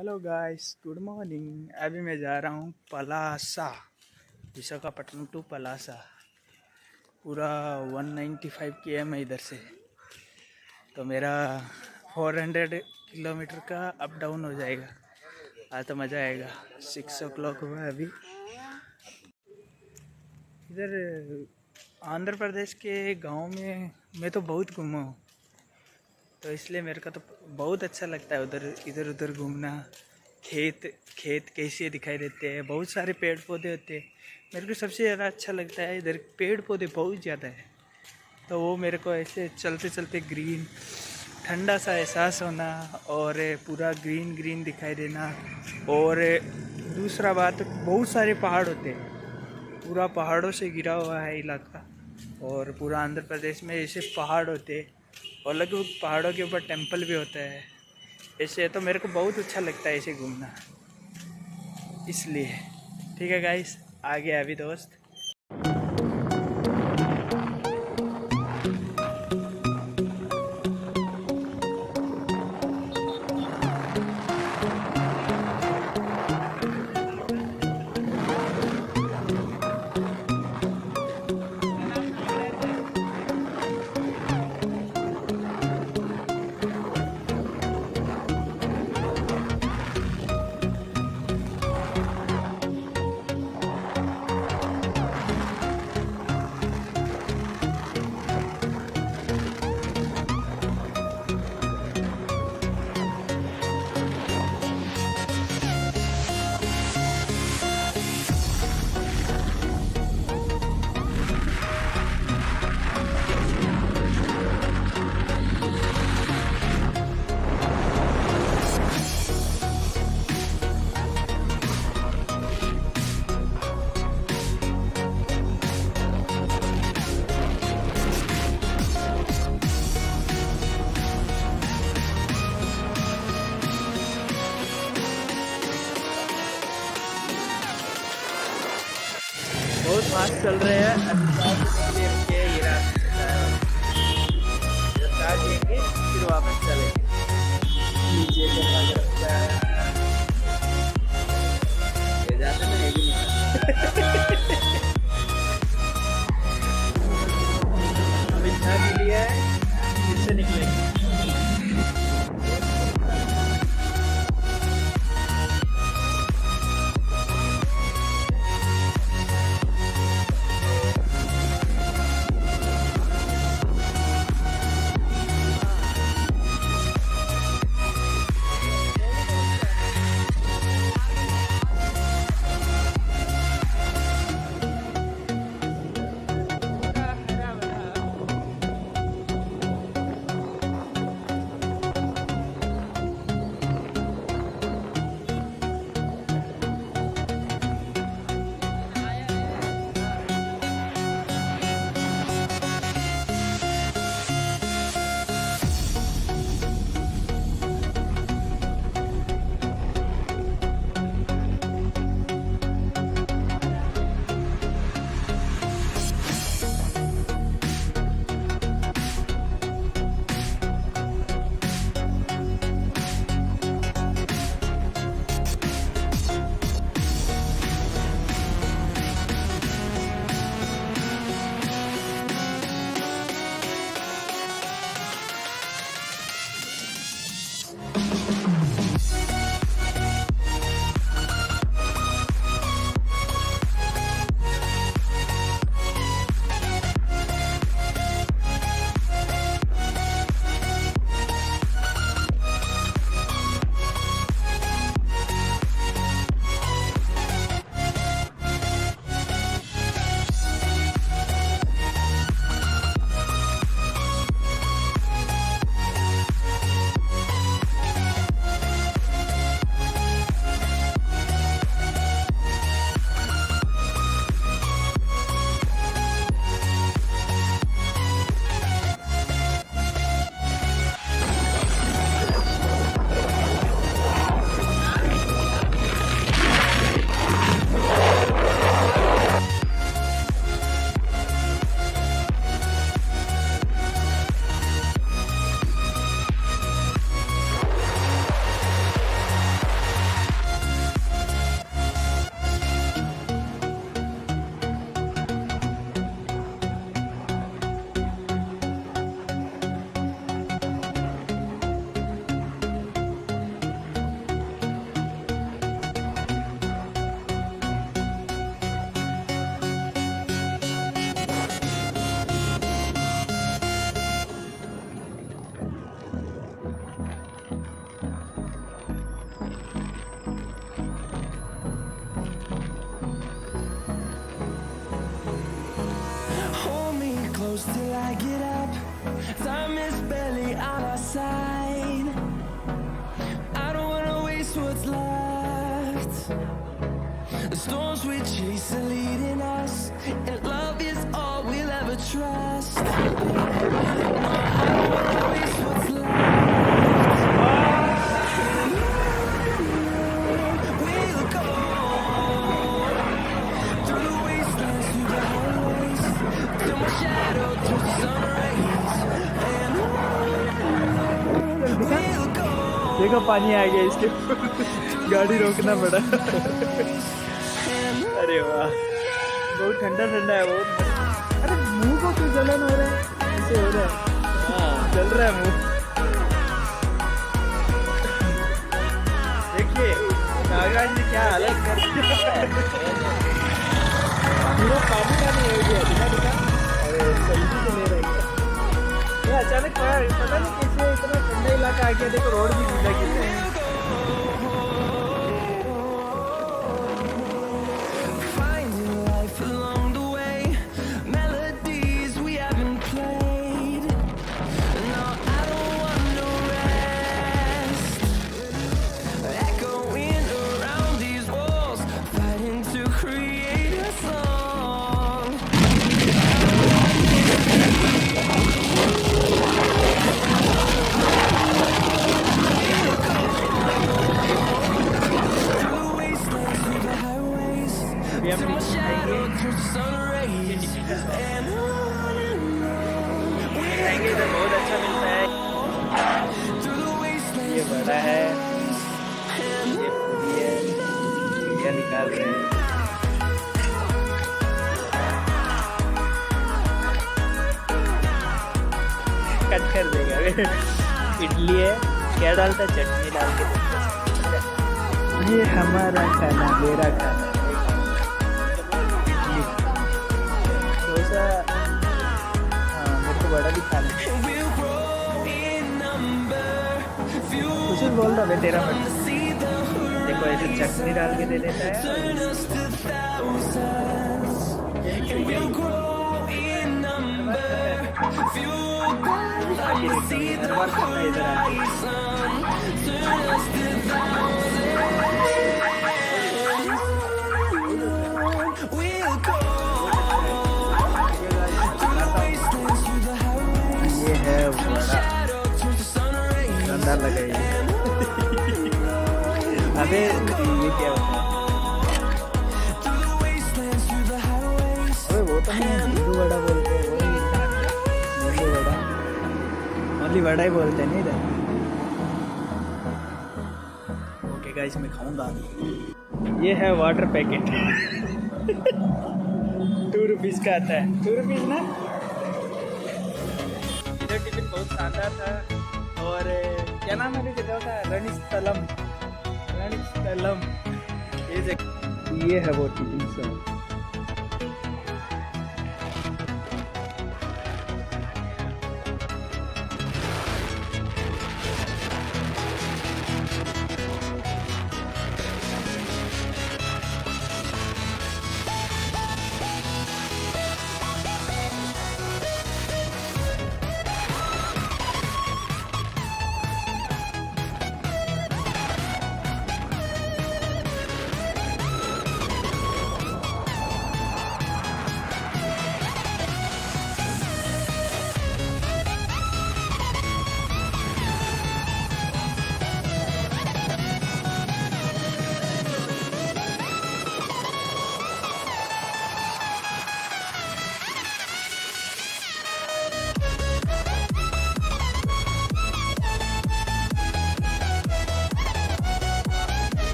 Hello guys, good morning. अभी मैं जा रहा हूँ पलासा, विशाखापट्टनम टू पलासा। पूरा 195 km है इधर से, तो मेरा 400 किलोमीटर का अप डाउन हो जाएगा। आज तो मज़ा आएगा। 6 o'clock हुआ है अभी। इधर आंध्र प्रदेश के गांव में मैं तो बहुत घूमा हूँ, तो इसलिए मेरे को तो बहुत अच्छा लगता है उधर इधर उधर घूमना। खेत खेत कैसे दिखाई देते हैं, बहुत सारे पेड़ पौधे होते हैं। मेरे को सबसे ज़्यादा अच्छा लगता है इधर पेड़ पौधे बहुत ज़्यादा है, तो वो मेरे को ऐसे चलते चलते ग्रीन ठंडा सा एहसास होना और पूरा ग्रीन ग्रीन दिखाई देना। और दूसरा बात, बहुत सारे पहाड़ होते हैं, पूरा पहाड़ों से घिरा हुआ है इलाका। और पूरा आंध्र प्रदेश में ऐसे पहाड़ होते हैं और लगभग पहाड़ों के ऊपर टेंपल भी होता है। ऐसे तो मेरे को बहुत अच्छा लगता है ऐसे घूमना, इसलिए। ठीक है गाइस, आ गया अभी दोस्त। बहुत फास्ट चल रहे हैं। ये रास्ता लेंगे, फिर वापस चलेंगे। नीचे जाते ना अब इतना के लिए फिर से निकलेंगे। Hold me close till I get up. Time is barely on our side. I don't wanna waste what's left. The storms we chase are leading us, and love is all we'll ever trust. No, I don't wanna waste what's left. We'll go through the wastelands, through the highways, till my shadow turns to sun rays. And we'll go देखो पानी आ गया इसके ऊपर। गाड़ी रोकना पड़ा। अरे वाह, बहुत ठंडा ठंडा है, बहुत मस्त। अरे मुंह को क्यों जलन हो रहा है? ऐसे हो रहा है, हाँ जल रहा है मुंह। देखिए नागराज ने क्या हालत कर दी। पूरा पानी का नहीं हो गया, दिखा दिखा। अरे सेल्फी तो ले रहे हैं। ये अचानक पता नहीं कैसे इतना ठंडा इलाका आ गया। देखो रोड भी गीला गीला है। finding life along the way, melodies we haven't played. No, I don't want no rest. Echoing around these walls, fighting to create a song. Through the wastelands, through the highways, अभी हम till my नीचे shadow जाएंगे। turns to sun rays. And खाएंगे तो बहुत अच्छा मिलता है। through the wastelands, ये बड़ा है, ये पूरी है, ये निकाल रहे हैं। कट कर देगा। इडली है, क्या डालता है? चटनी डाल के देता है। ये हमारा खाना, मेरा खाना। इडली, डोसा, हाँ मेरे को बड़ा भी खाना है। we'll grow in number. Few कुछ बोल रहा है तेरा मत। see the horizon. देखो ऐसे चटनी डाल के दे देता है। Turn us to thousands. We'll grow in number. Few see the horizon. Turn us to thousands. We'll go through the wastelands, through the highways. ये है बड़ा Shadow turns to sun rays. शानदार लगा ये। अबे ये क्या होता है? Through the wastelands, through the highways. अबे वो तो नहीं, नींबू वड़ा बोलते हैं, वही नींबू वड़ा, ओनली वड़ा ही बोलते हैं नहीं इधर। ओके गाइस, मैं खाऊंगा। ये है वाटर पैकेट। 2 रुपीज़ का आता है। 2 रुपीज़ ना। इधर टिफिन बहुत शानदार था। और क्या नाम है जगह का? रणस्थलम। रणस्थलम ये जगह, ये है वो टिफिन शॉप।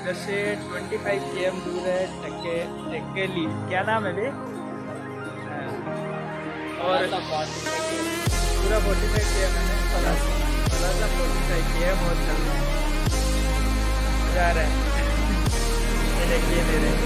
इधर से 25 km दूर है टेकेली, क्या नाम है बे? और पूरा 45 km है, पलासा 45 km और चल रहे हैं, जा रहे हैं। ये देखिए मेरे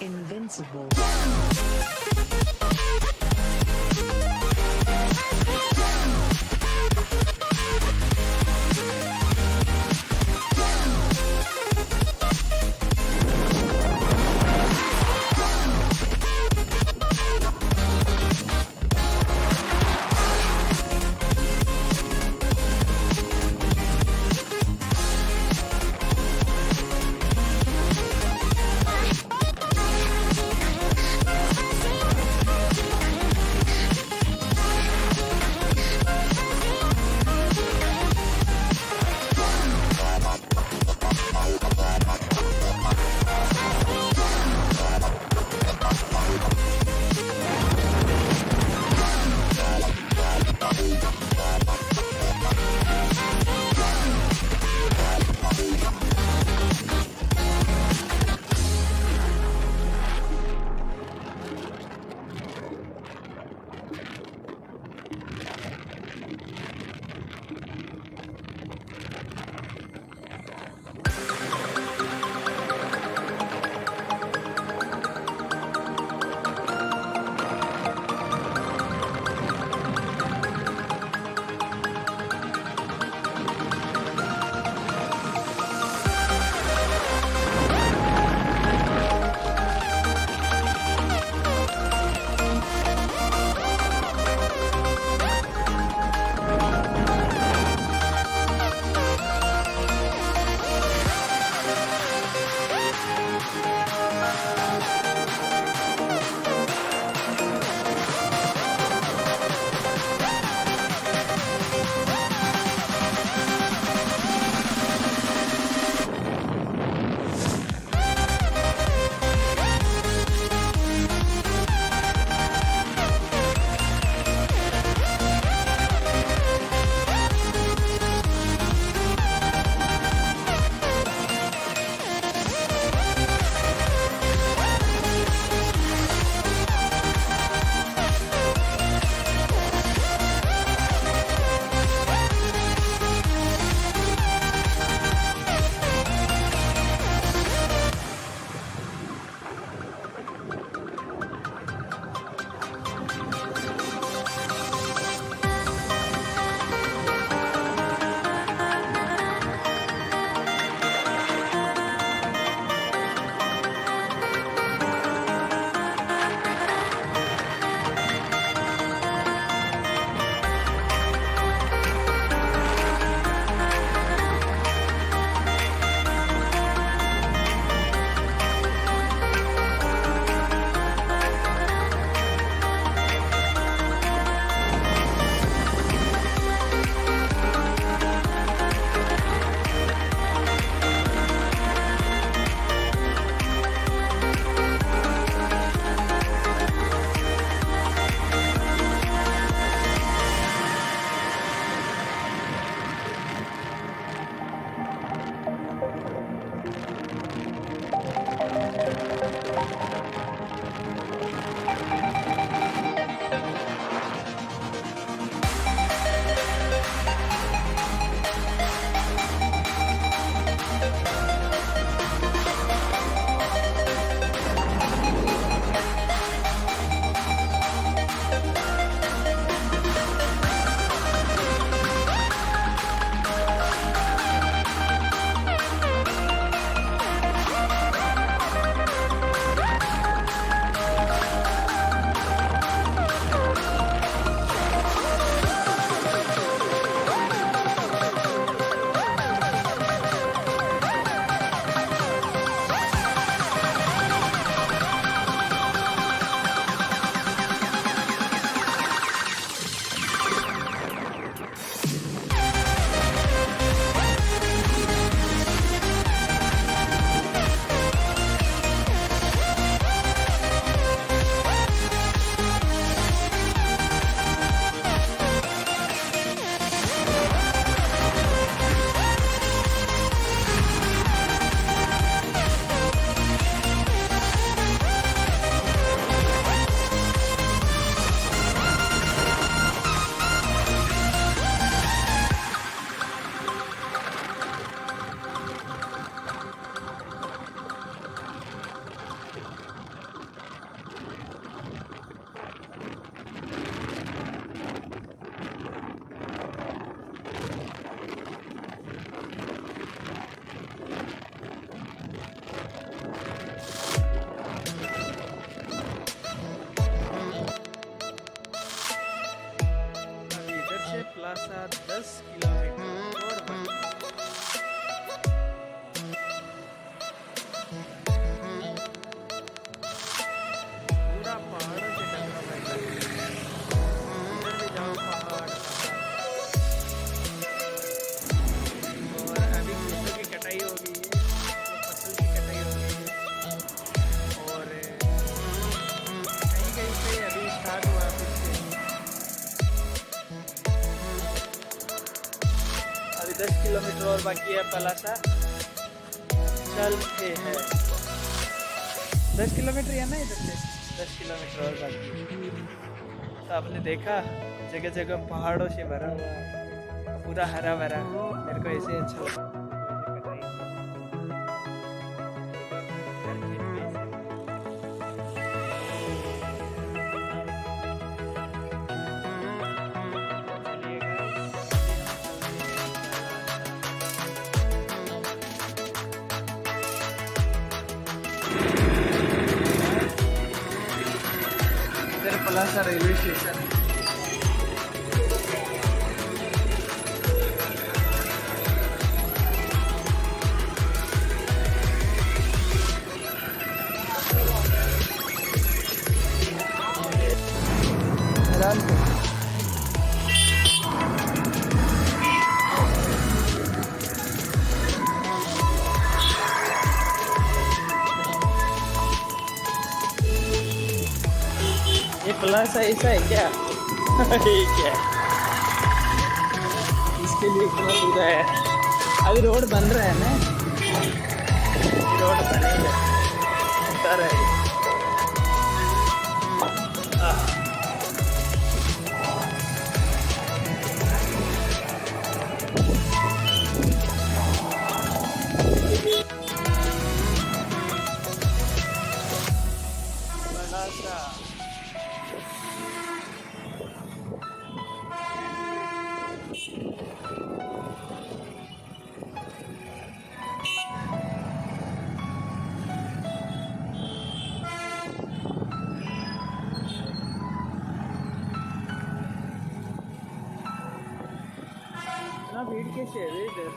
Invincible. किलोमीटर और बाकी है पलासा। चलते हैं 10 किलोमीटर या ना इधर से 10 किलोमीटर और बाकी है। तो आपने देखा जगह जगह पहाड़ों से भरा हुआ पूरा हरा भरा, मेरे को ऐसे अच्छा लगता है। पलासा रेलवे स्टेशन ये पलासा ऐसा है क्या? ये क्या है? इसके लिए इतना बुरा है। अभी रोड बन रहा है ना, रोड बनेगा बता रहे हैं। भीड़ कैसे है इधर?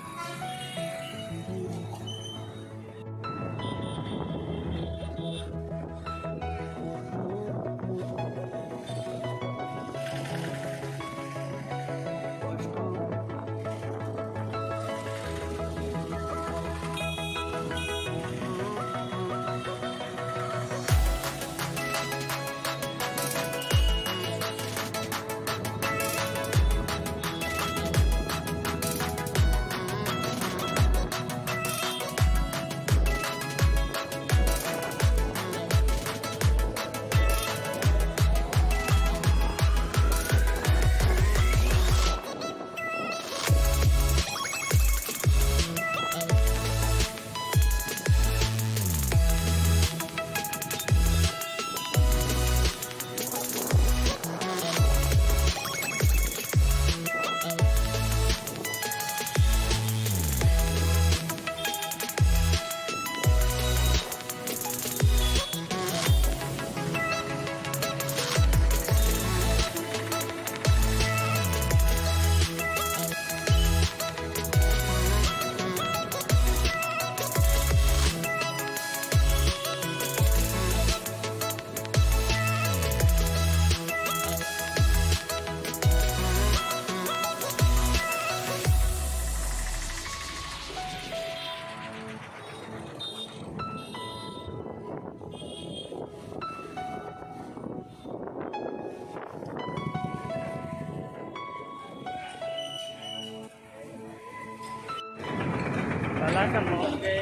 पलासा पहुंच गए।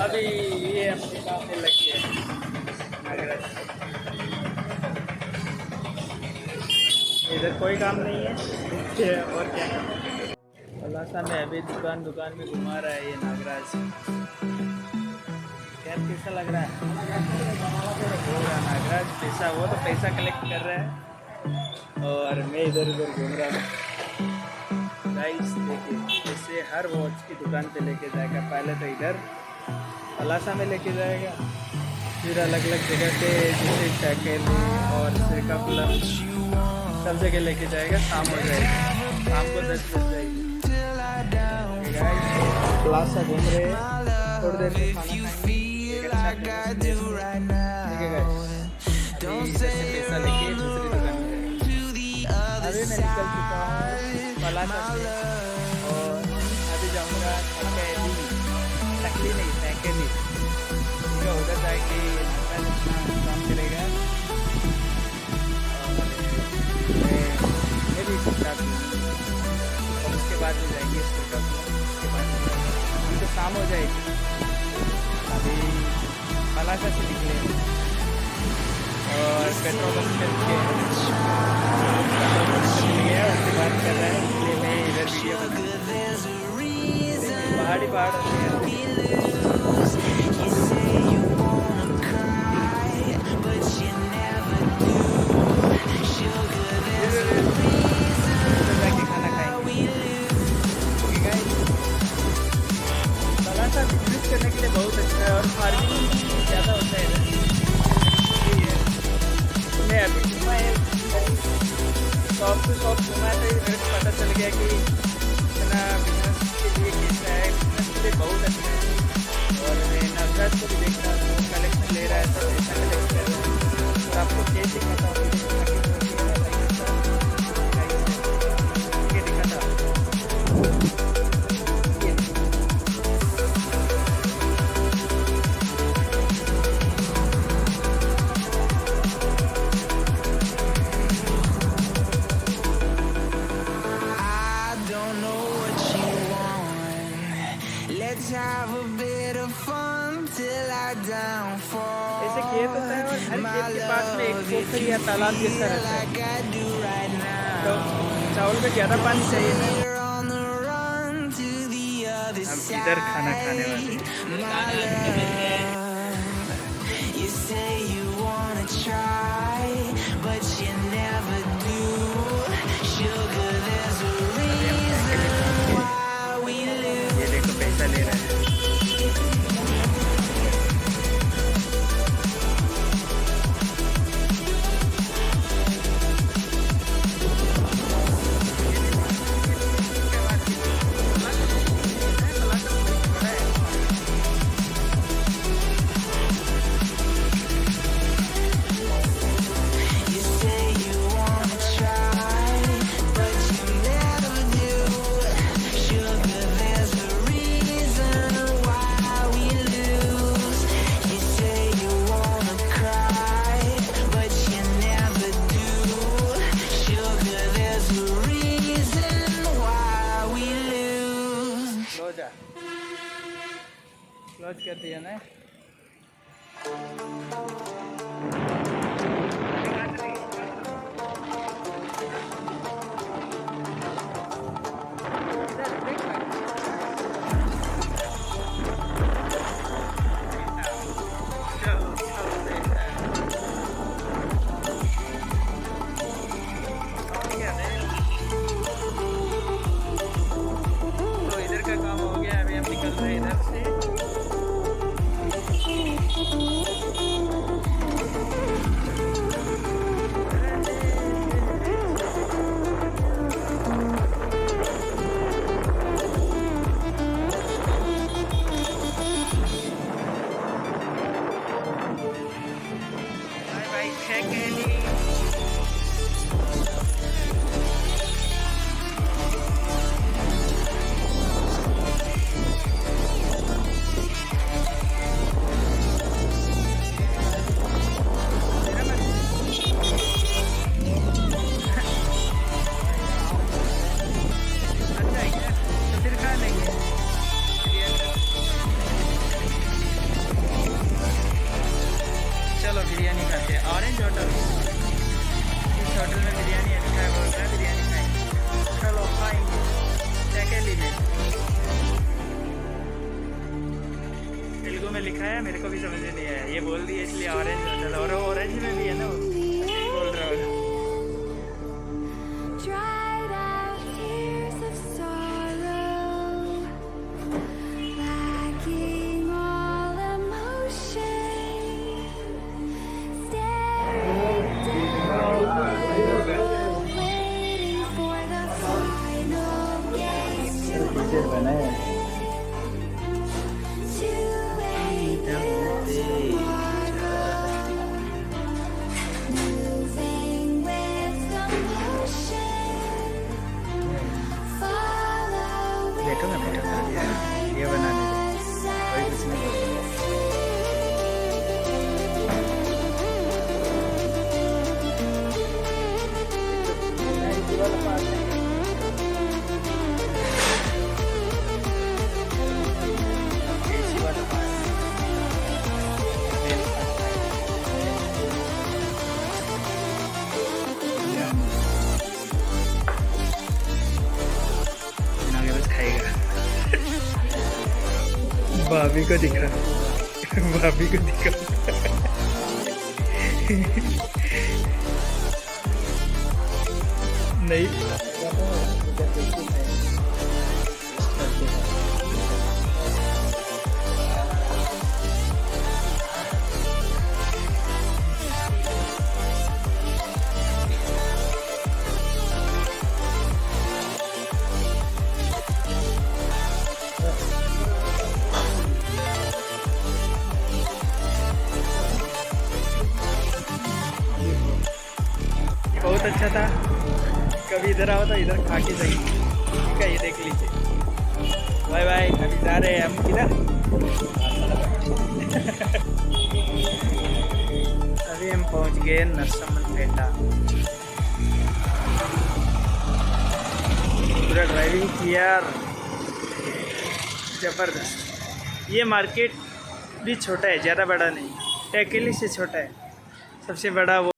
अभी ये अपने काम में लग गए नागराज। इधर कोई काम नहीं है और क्या। पलासा में अभी दुकान में घुमा रहा है ये नागराज। यार कैसा लग रहा है? नागराज पैसा, वो तो पैसा कलेक्ट कर रहा है और मैं इधर उधर घूम रहा हूँ। गाइस देखिए, जैसे हर वॉच की दुकान पे लेके जाएगा। पहले तो इधर पलासा में लेके जाएगा, फिर अलग अलग जगह पे जैसे साइकिल और सिरकापुलम सब जगह लेके जाएगा। शाम हो जाएगी, शाम को 10 बज जाएगी। पलासा घूम रहे हैं, थोड़ी देर में खाना खाएंगे। पैसा लेके दूसरी दुकान में अभी मैं निकल चुका हूँ पलासा से और अभी जाऊँगा टकली नहीं सैकेली, उधर जाके काम करेगा। स्टार्ट हो जाएगी इसके बाद अभी तो शाम हो जाएगी। अभी मलाका से निकले और पेट्रोल पंप चल के चल गया, उसके बाद कर रहा है इसलिए मैं इधर वीडियो पहाड़ी खाना खाएंगे। बिजनेस करने के लिए बहुत अच्छा है और फार्मिंग ज़्यादा होता है इधर। मैं अभी शॉप टू शॉप घूमा तो मेरे को पता चल गया कि इतना बिजनेस के लिए कैसा है, बिजनेस के लिए बहुत अच्छा है। और मैं नवरात को भी देख रहा हूँ, कलेक्शन ले रहा है, सब ऐसा कलेक्ट कर रहा है। और आपको कैसे दिखाता हूँ ऐसे खेत होता है और हर खेत के पास में एक पोखरी या तालाब जैसा रहता है, तो चावल में ज़्यादा पानी चाहिए ना। हम इधर खाना खाने वाले ये देखो पैसा ले रहा है। क्लोज कर दिया ना। तो इधर का काम हो गया, अभी हम निकल रहे हैं इधर से। चलो बिरयानी खाते हैं। ऑरेंज होटल, इस होटल में बिरयानी अच्छा है, बोल रहा है बिरयानी खाएंगे। चलो खाएंगे। क्या क्या लीजिए, तेलुगु में लिखा है, मेरे को भी समझ में नहीं आया, ये बोल दिया इसलिए ऑरेंज होटल। और ऑरेंज में भी है ना, बोल रहा है। ये बनाने कोई कुछ नहीं बोलता। भाभी को दिखा, भाभी को दिखा। नहीं, बहुत अच्छा था। कभी इधर आओ तो इधर खा के जाइए, ठीक है? ये देख लीजिए। बाय बाय, अभी जा रहे हैं हम किधर? अभी हम पहुंच गए नरसम्मनपेटा। पूरा ड्राइविंग किया, ज़बरदस्त। ये मार्केट भी छोटा है, ज़्यादा बड़ा नहीं, टेकेली से छोटा है। सबसे बड़ा वो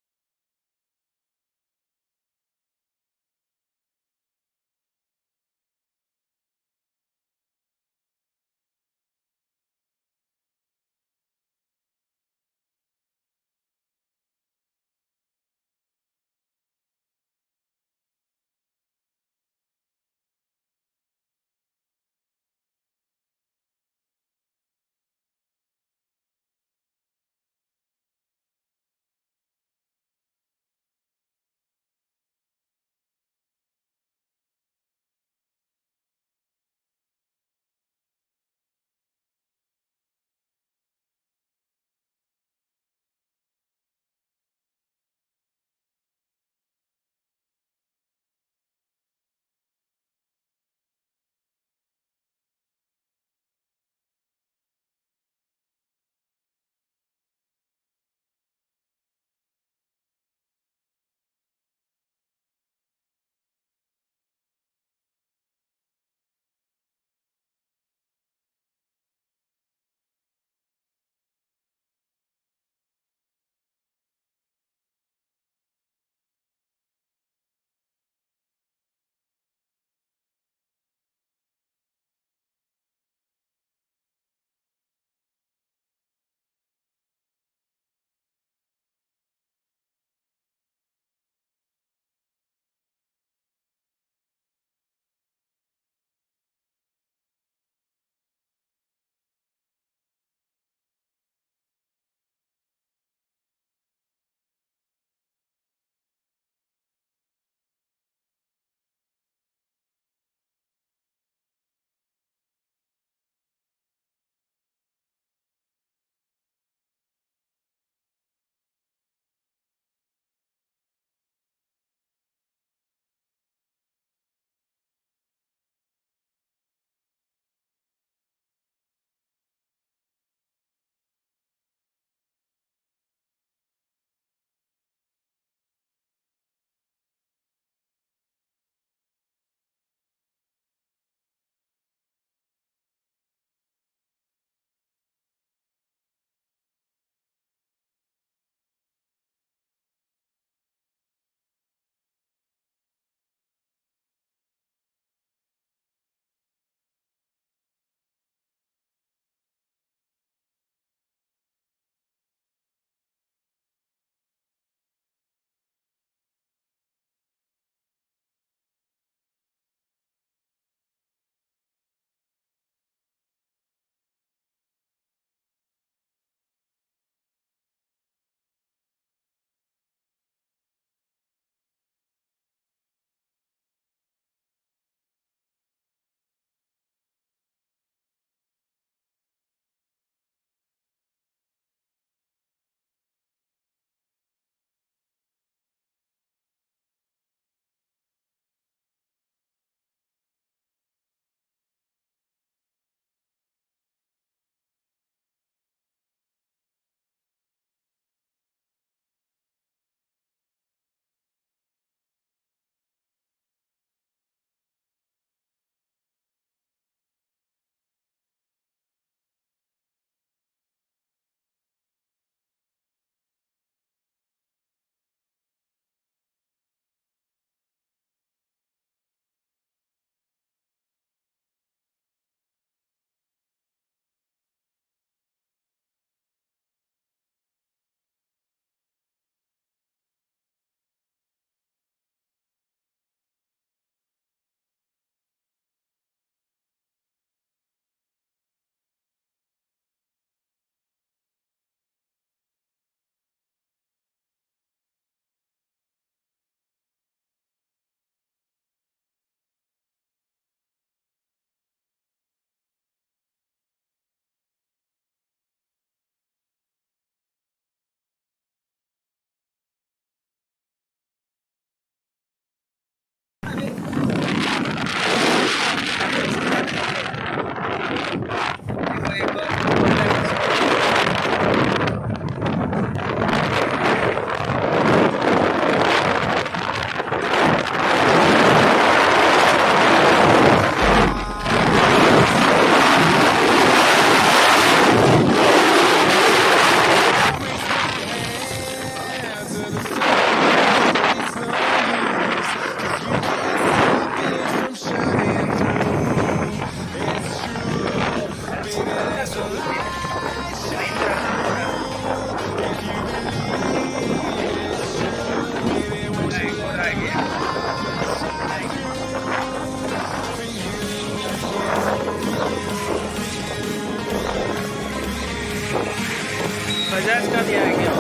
बजाज का भी आ गया।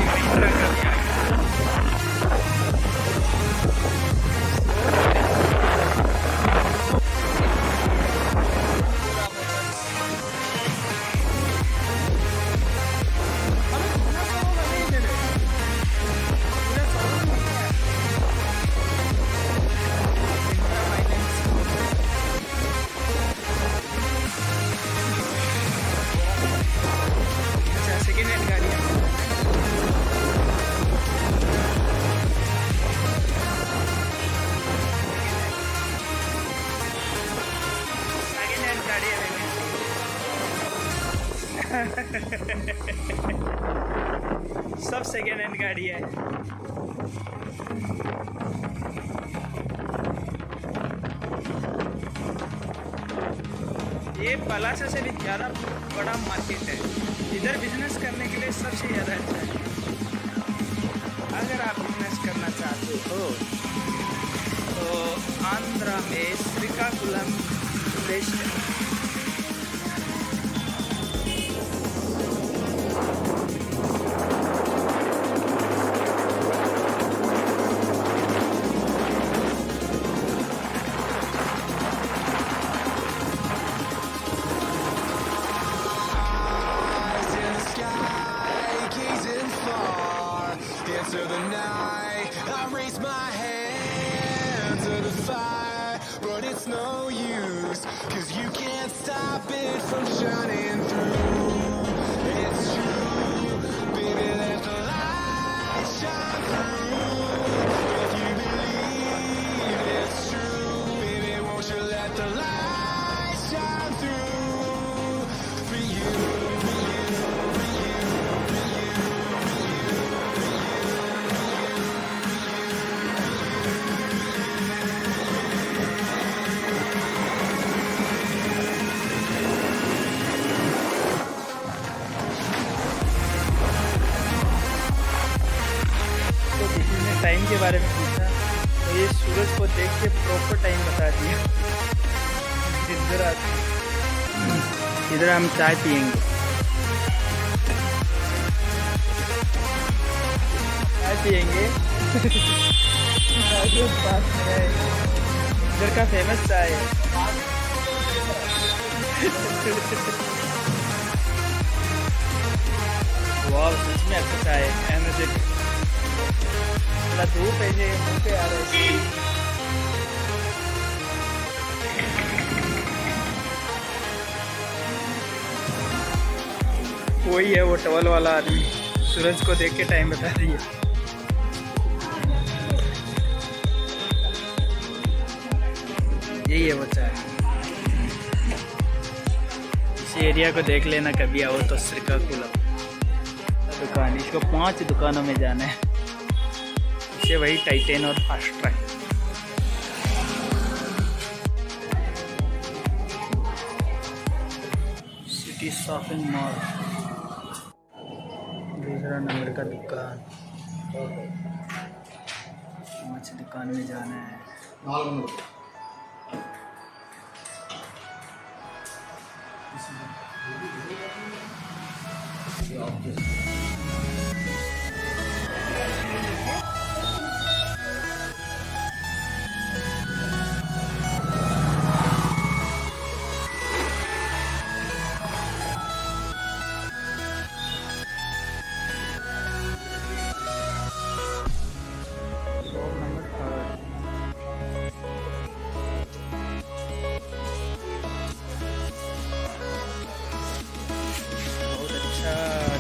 महिंद्रा का भी आ गया। अच्छा, सेकेंड हैंड गाड़ी है। सेकेंड हैंड गाड़ी है लेकिन। सब सेकेंड हैंड गाड़ी है। ये पलासा से भी ज़्यादा बड़ा मार्केट है। इधर बिजनेस करने के लिए सबसे ज़्यादा अच्छा है। अगर आप बिजनेस करना चाहते हो तो आंध्रा में श्रीकाकुलम बेस्ट है। Into the night, I raise my hand to the fire, but it's no use, 'cause you can't stop it from shining through. It's true, baby, let the light shine through. If you believe it's true, baby, won't you let the light shine through for you, for you, for you, for you. तो किसी ने time के बारे में पूछा तो ये सूरज को देख के प्रॉपर टाइम बता दिया। इधर हम चाय पियेंगे। इधर का फेमस चाय है। वाह, सच में अच्छा चाय है। एनर्जेटिक। थोड़ा धूप है ये मुँह पे आ रहा है। वही है वो टवल वाला आदमी, सूरज को देख के टाइम बता रही है। यही है वो चाय। इस एरिया को देख लेना कभी आओ तो। श्रीकाकुलम दुकान, इसको 5 दुकानों में जाना है। इसे वही टाइटेन और fast track. City shopping mall, दूसरा नंबर का दुकान। 5 दुकान में जाना है।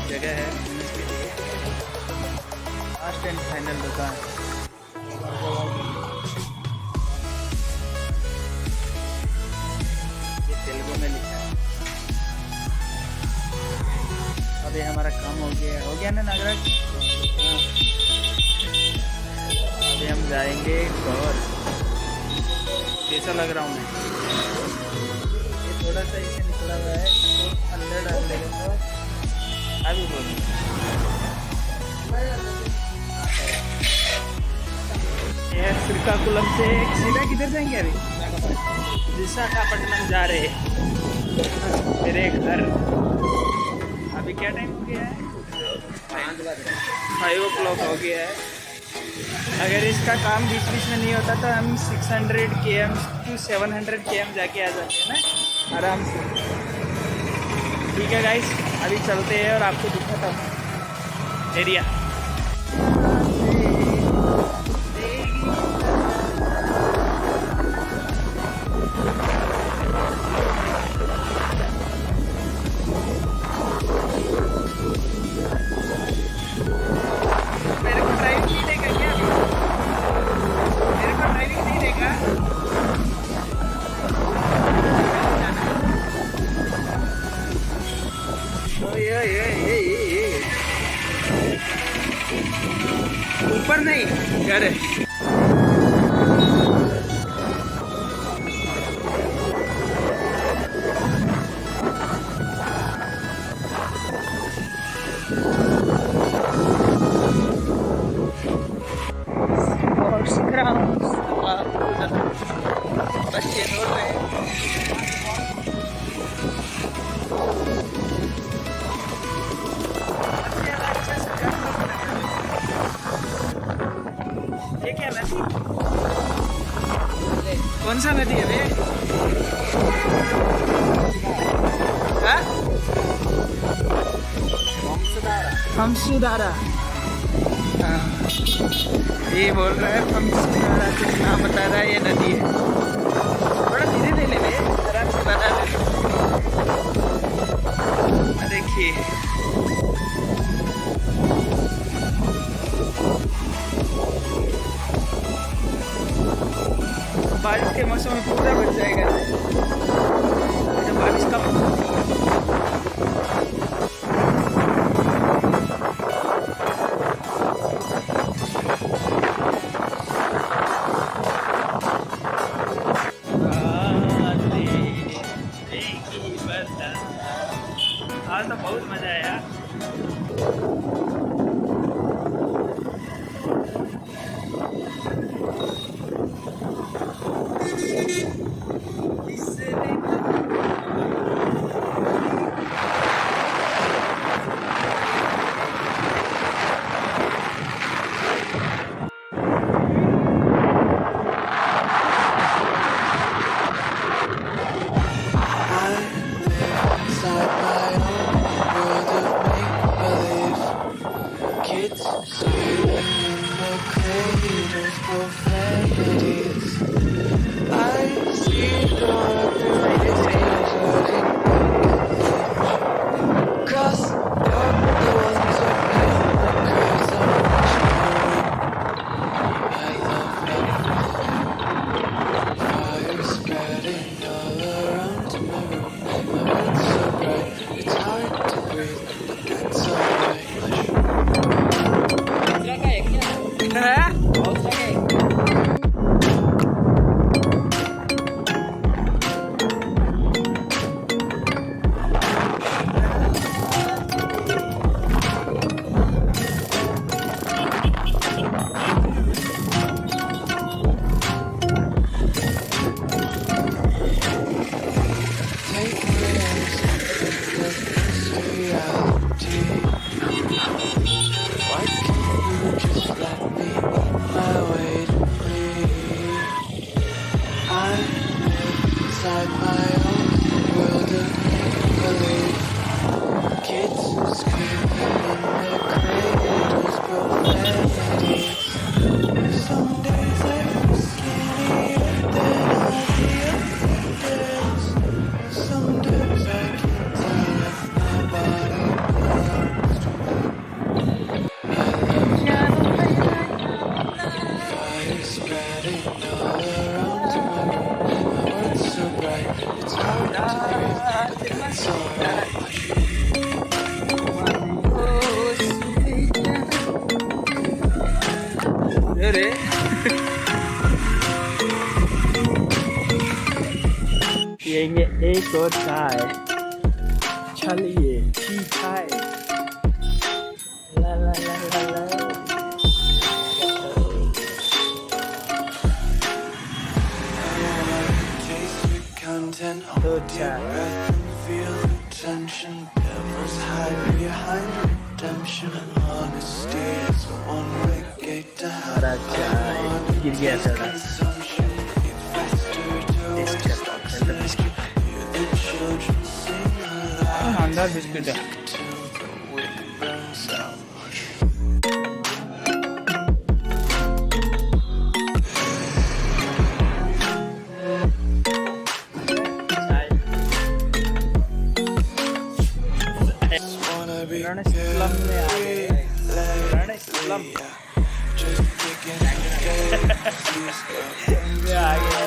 जगह है घूमने के लिए। लास्ट एंड फाइनल दुकान। ये तेलुगु में लिखा है। अभी हमारा काम हो गया ना नागराज। हाँ। अभी हम जाएंगे घर। कैसा लग रहा हूँ मैं? ये थोड़ा सा इसे निकला हुआ है तो अंदर डाल देंगे। अभी बोलो। श्रीकाकुलम से सीधा किधर जाएंगे अभी? विशाखापट्टनम जा रहे हैं मेरे घर। अभी क्या टाइम हो गया है? 5 o'clock हो गया है। अगर इसका काम बीच बीच में नहीं होता तो हम 600 km to 700 km जाके आ जाते हैं ना आराम से। ठीक है गाइस, अभी चलते हैं और आपको दिखाता हूँ एरिया। मेरे को ड्राइविंग नहीं देगा क्या? मेरे को ड्राइविंग नहीं देगा। ऊपर नहीं, घर है। और सीख रहा हूँ बच्चे दौड़ रहे हैं। ये क्या नदी? कौन सा नदी है बे? हाँ? हमसुदारा। हाँ, ये बोल रहा है हमसुदारा, कुछ नाम बता रहा है। ये नदी है। थोड़ा धीरे ले ले बे, आराम से बता दे। देखिए बारिश के मौसम में पूरा बच जाएगा जब बारिश का आज तो बहुत मजा आया। अरे पिएंगे एक और चाय, चलिए ठीक है। ला ला ला ला ला। हमारा चाय गिर गया थोड़ा। टेस्ट करता हूँ पहले बिस्किट। शानदार बिस्किट है। गणेश स्लम में आ गए। गणेश स्लम में आ गए।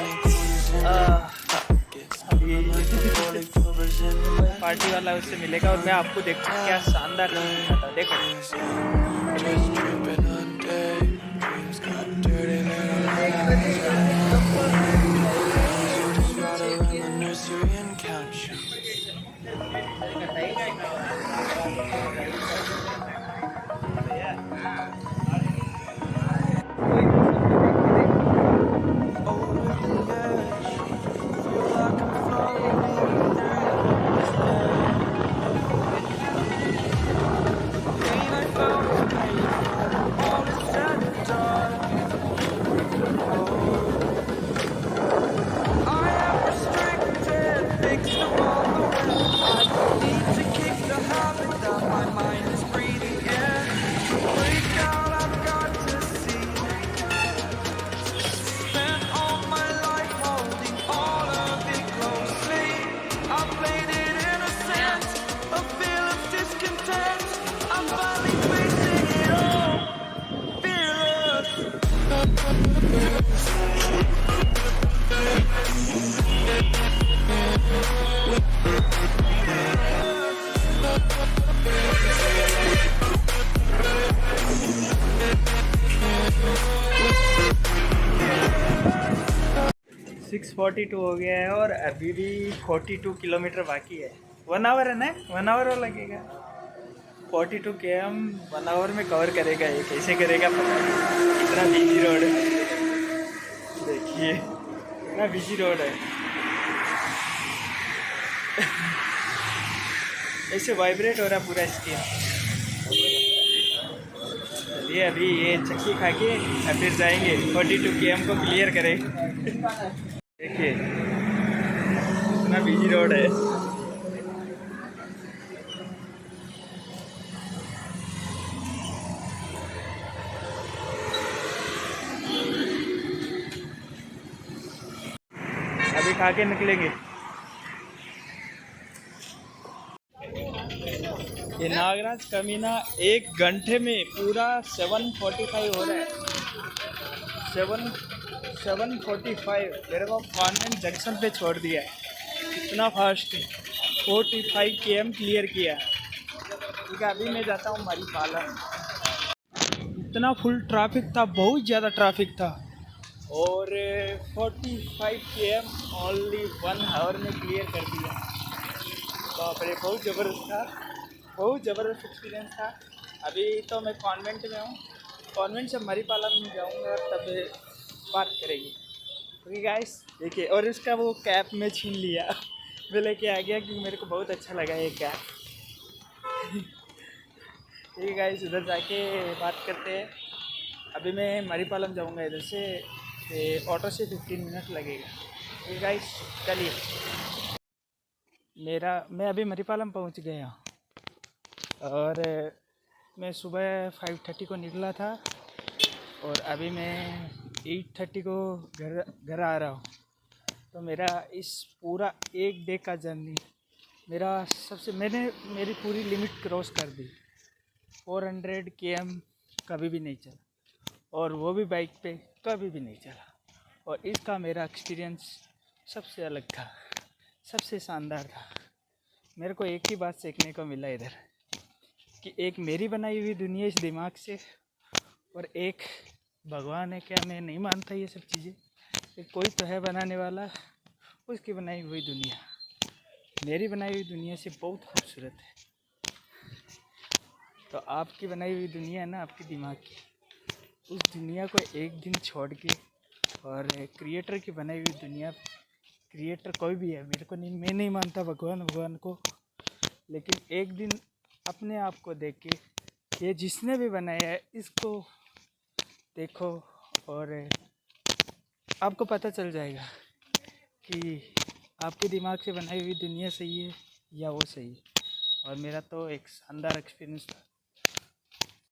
पार्टी वाला उससे मिलेगा और मैं आपको देखता हूँ क्या शानदार था। देखो सिक्स 42 हो गया है और अभी भी 42 किलोमीटर बाकी है। 1 आवर है ना, 1 आवर लगेगा। 42 km 1 आवर में कवर करेगा। ये कैसे करेगा पता नहीं। इतना बिजी रोड है, देखिए इतना बिजी रोड है। ऐसे वाइब्रेट हो रहा पूरा स्क्रीन। चलिए अभी ये चक्की खा के फिर जाएंगे 42 km को क्लियर करें। देखिए इतना बिजी रोड है। अभी खा के निकलेंगे। ये नागराज कमीना 1 घंटे में पूरा 7:45 हो रहा है। 7:45 मेरे को कॉन्वेंट जंक्शन पे छोड़ दिया है। इतना फास्ट 45 km क्लियर किया। ठीक है अभी मैं जाता हूँ मरीपालम। इतना फुल ट्रैफिक था, बहुत ज़्यादा ट्रैफिक था और 45 km ओनली 1 आवर में क्लियर कर दिया। बाप रे बहुत ज़बरदस्त था, बहुत ज़बरदस्त एक्सपीरियंस था। अभी तो मैं कॉन्वेंट में हूँ, कॉन्वेंट से मरीपालम में जाऊँगा तब बात करेंगे। ओके गाइस देखिए, और इसका वो कैप में छीन लिया मैं लेके आ गया क्योंकि मेरे को बहुत अच्छा लगा ये कैप। ठीक है गाइस उधर जाके बात करते हैं। अभी मैं मरीपालम जाऊँगा इधर से, ऑटो से 15 मिनट लगेगा। ठीक है गाइस चलिए। मैं अभी मरीपालम पहुँच गया और मैं सुबह 5:30 को निकला था और अभी मैं 8:30 को घर आ रहा हूँ। तो मेरा इस पूरा 1 डे का जर्नी मैंने मेरी पूरी लिमिट क्रॉस कर दी। 400 km कभी भी नहीं चला और वो भी बाइक पे कभी भी नहीं चला। और इसका मेरा एक्सपीरियंस सबसे अलग था, सबसे शानदार था। मेरे को एक ही बात सीखने को मिला इधर कि एक मेरी बनाई हुई दुनिया इस दिमाग से और एक भगवान है क्या, मैं नहीं मानता ये सब चीज़ें। कोई तो है बनाने वाला, उसकी बनाई हुई दुनिया मेरी बनाई हुई दुनिया से बहुत खूबसूरत है। तो आपकी बनाई हुई दुनिया है ना, आपके दिमाग की, उस दुनिया को एक दिन छोड़ के और क्रिएटर की बनाई हुई दुनिया, क्रिएटर कोई भी है, मेरे को नहीं, मैं नहीं मानता भगवान को, लेकिन एक दिन अपने आप को देख के ये जिसने भी बनाया है इसको देखो और आपको पता चल जाएगा कि आपके दिमाग से बनाई हुई दुनिया सही है या वो सही है। और मेरा तो एक शानदार एक्सपीरियंस था।